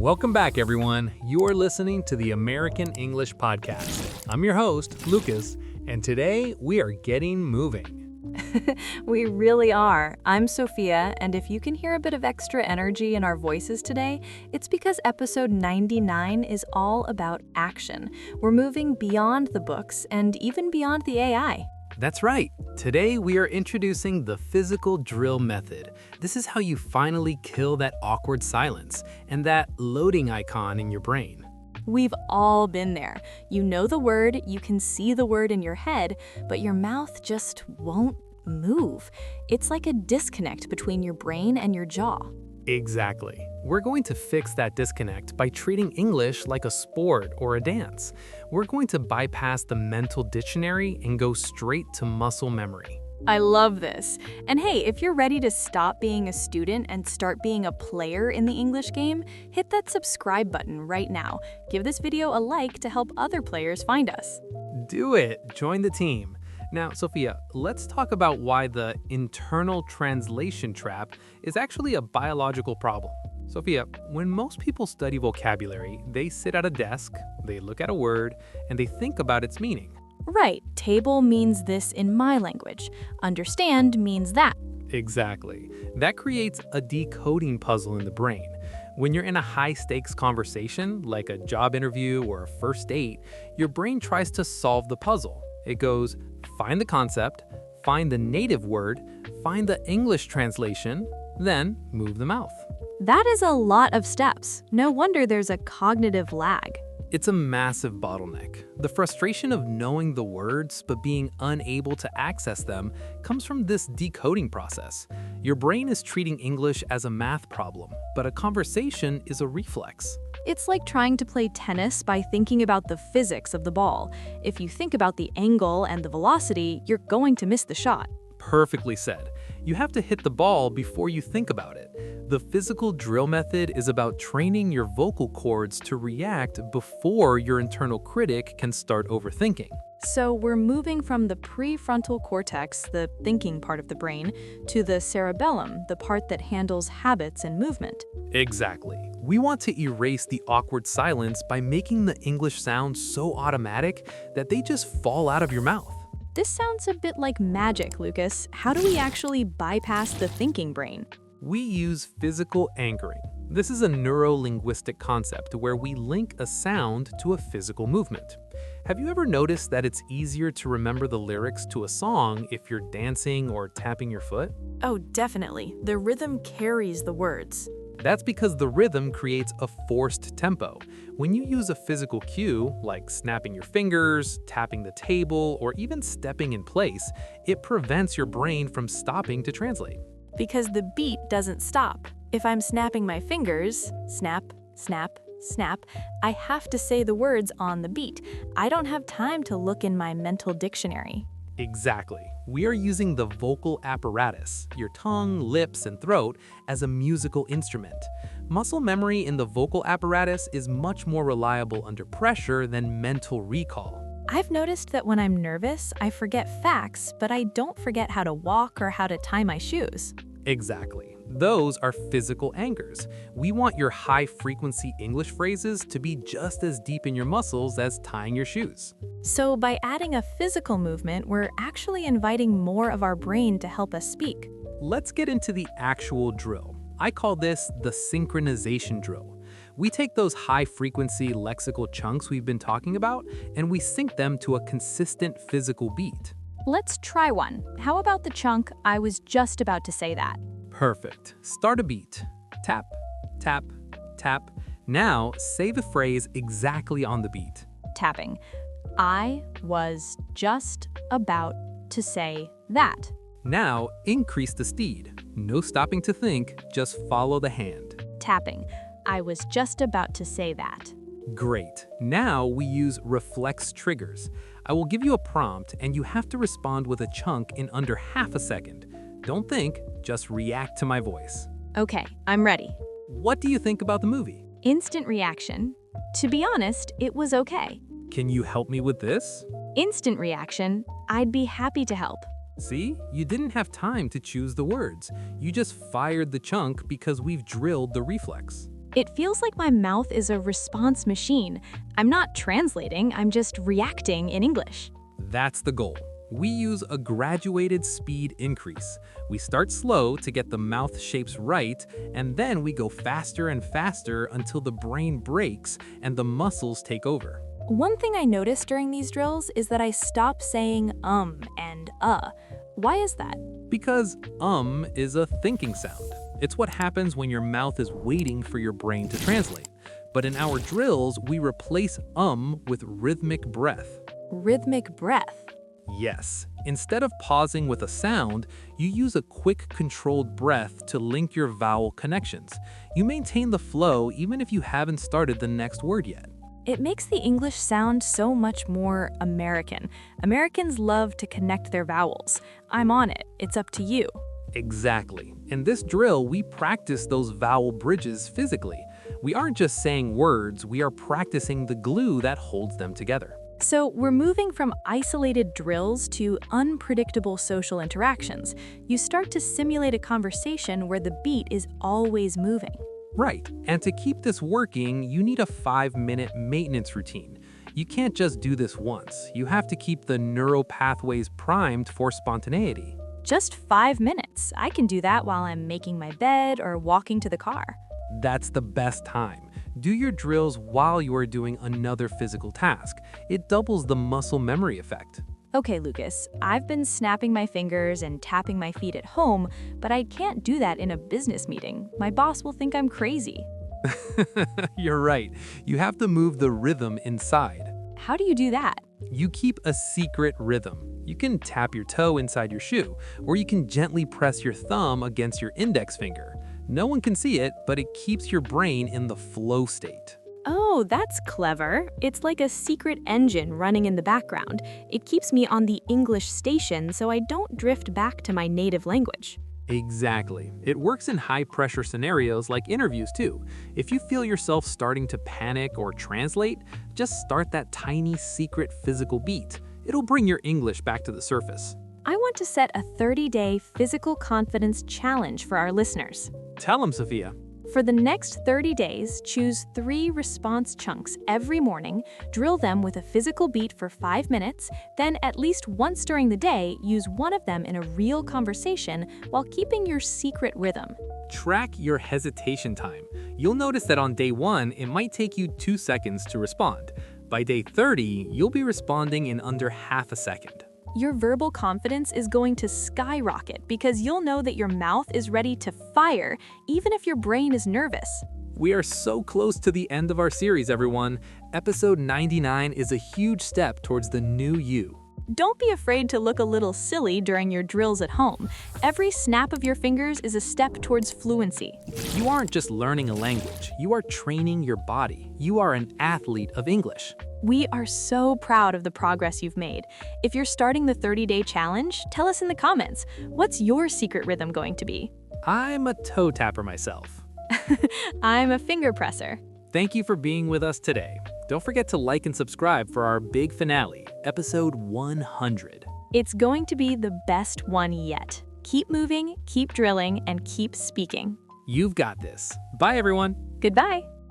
Welcome back, everyone. You are listening to the American English Podcast. I'm your host, Lucas, and today we are getting moving. We really are. I'm Sophia, and if you can hear a bit of extra energy in our voices today, it's because episode 99 is all about action. We're moving beyond the books and even beyond the AI. That's right. Today we are introducing the physical drill method. This is how you finally kill that awkward silence and that loading icon in your brain. We've all been there. You know the word, you can see the word in your head, but your mouth just won't move. It's like a disconnect between your brain and your jaw. Exactly. We're going to fix that disconnect by treating English like a sport or a dance. We're going to bypass the mental dictionary and go straight to muscle memory. I love this. And hey, if you're ready to stop being a student and start being a player in the English game, hit that subscribe button right now. Give this video a like to help other players find us. Do it. Join the team. Now, Sophia, let's talk about why the internal translation trap is actually a biological problem. Sophia, when most people study vocabulary, they sit at a desk, they look at a word, and they think about its meaning. Right, table means this in my language. Understand means that. Exactly. That creates a decoding puzzle in the brain. When you're in a high-stakes conversation, like a job interview or a first date, your brain tries to solve the puzzle. It goes, find the concept, find the native word, find the English translation, then move the mouth. That is a lot of steps. No wonder there's a cognitive lag. It's a massive bottleneck. The frustration of knowing the words but being unable to access them comes from this decoding process. Your brain is treating English as a math problem, but a conversation is a reflex. It's like trying to play tennis by thinking about the physics of the ball. If you think about the angle and the velocity, you're going to miss the shot. Perfectly said. You have to hit the ball before you think about it. The physical drill method is about training your vocal cords to react before your internal critic can start overthinking. So we're moving from the prefrontal cortex, the thinking part of the brain, to the cerebellum, the part that handles habits and movement. Exactly. We want to erase the awkward silence by making the English sound so automatic that they just fall out of your mouth. This sounds a bit like magic, Lucas. How do we actually bypass the thinking brain? We use physical anchoring. This is a neuro-linguistic concept where we link a sound to a physical movement. Have you ever noticed that it's easier to remember the lyrics to a song if you're dancing or tapping your foot? Oh, definitely. The rhythm carries the words. That's because the rhythm creates a forced tempo. When you use a physical cue, like snapping your fingers, tapping the table, or even stepping in place, it prevents your brain from stopping to translate. Because the beat doesn't stop. If I'm snapping my fingers, snap, snap, snap, I have to say the words on the beat. I don't have time to look in my mental dictionary. Exactly. We are using the vocal apparatus, your tongue, lips, and throat, as a musical instrument. Muscle memory in the vocal apparatus is much more reliable under pressure than mental recall. I've noticed that when I'm nervous, I forget facts, but I don't forget how to walk or how to tie my shoes. Exactly. Those are physical anchors. We want your high-frequency English phrases to be just as deep in your muscles as tying your shoes. So by adding a physical movement, we're actually inviting more of our brain to help us speak. Let's get into the actual drill. I call this the synchronization drill. We take those high-frequency lexical chunks we've been talking about, and we sync them to a consistent physical beat. Let's try one. How about the chunk, I was just about to say that? Perfect. Start a beat. Tap, tap, tap. Now, say the phrase exactly on the beat. Tapping. I was just about to say that. Now, increase the speed. No stopping to think, just follow the hand. Tapping. I was just about to say that. Great. Now we use reflex triggers. I will give you a prompt and you have to respond with a chunk in under half a second. Don't think, just react to my voice. Okay, I'm ready. What do you think about the movie? Instant reaction. To be honest, it was okay. Can you help me with this? Instant reaction. I'd be happy to help. See, you didn't have time to choose the words. You just fired the chunk because we've drilled the reflex. It feels like my mouth is a response machine. I'm not translating, I'm just reacting in English. That's the goal. We use a graduated speed increase. We start slow to get the mouth shapes right, and then we go faster and faster until the brain breaks and the muscles take over. One thing I noticed during these drills is that I stop saying and Why is that? Because is a thinking sound. It's what happens when your mouth is waiting for your brain to translate. But in our drills, we replace with rhythmic breath. Rhythmic breath. Yes. Instead of pausing with a sound, you use a quick, controlled breath to link your vowel connections. You maintain the flow even if you haven't started the next word yet. It makes the English sound so much more American. Americans love to connect their vowels. I'm on it. It's up to you. Exactly. In this drill, we practice those vowel bridges physically. We aren't just saying words, we are practicing the glue that holds them together. So we're moving from isolated drills to unpredictable social interactions. You start to simulate a conversation where the beat is always moving. Right. And to keep this working, you need a 5-minute maintenance routine. You can't just do this once. You have to keep the neural pathways primed for spontaneity. Just 5 minutes. I can do that while I'm making my bed or walking to the car. That's the best time. Do your drills while you are doing another physical task. It doubles the muscle memory effect. Okay, Lucas, I've been snapping my fingers and tapping my feet at home, but I can't do that in a business meeting. My boss will think I'm crazy. You're right. You have to move the rhythm inside. How do you do that? You keep a secret rhythm. You can tap your toe inside your shoe, or you can gently press your thumb against your index finger. No one can see it, but it keeps your brain in the flow state. Oh, that's clever. It's like a secret engine running in the background. It keeps me on the English station so I don't drift back to my native language. Exactly. It works in high-pressure scenarios like interviews too. If you feel yourself starting to panic or translate, just start that tiny secret physical beat. It'll bring your English back to the surface. I want to set a 30-day physical confidence challenge for our listeners. Tell them, Sophia. For the next 30 days, choose 3 response chunks every morning, drill them with a physical beat for 5 minutes, then at least once during the day, use one of them in a real conversation while keeping your secret rhythm. Track your hesitation time. You'll notice that on day 1, it might take you 2 seconds to respond. By day 30, you'll be responding in under half a second. Your verbal confidence is going to skyrocket because you'll know that your mouth is ready to fire, even if your brain is nervous. We are so close to the end of our series, everyone. Episode 99 is a huge step towards the new you. Don't be afraid to look a little silly during your drills at home. Every snap of your fingers is a step towards fluency. You aren't just learning a language, you are training your body. You are an athlete of English. We are so proud of the progress you've made. If you're starting the 30-day challenge, tell us in the comments, what's your secret rhythm going to be? I'm a toe tapper myself. I'm a finger presser. Thank you for being with us today. Don't forget to like and subscribe for our big finale, episode 100. It's going to be the best one yet. Keep moving, keep drilling, and keep speaking. You've got this. Bye, everyone. Goodbye.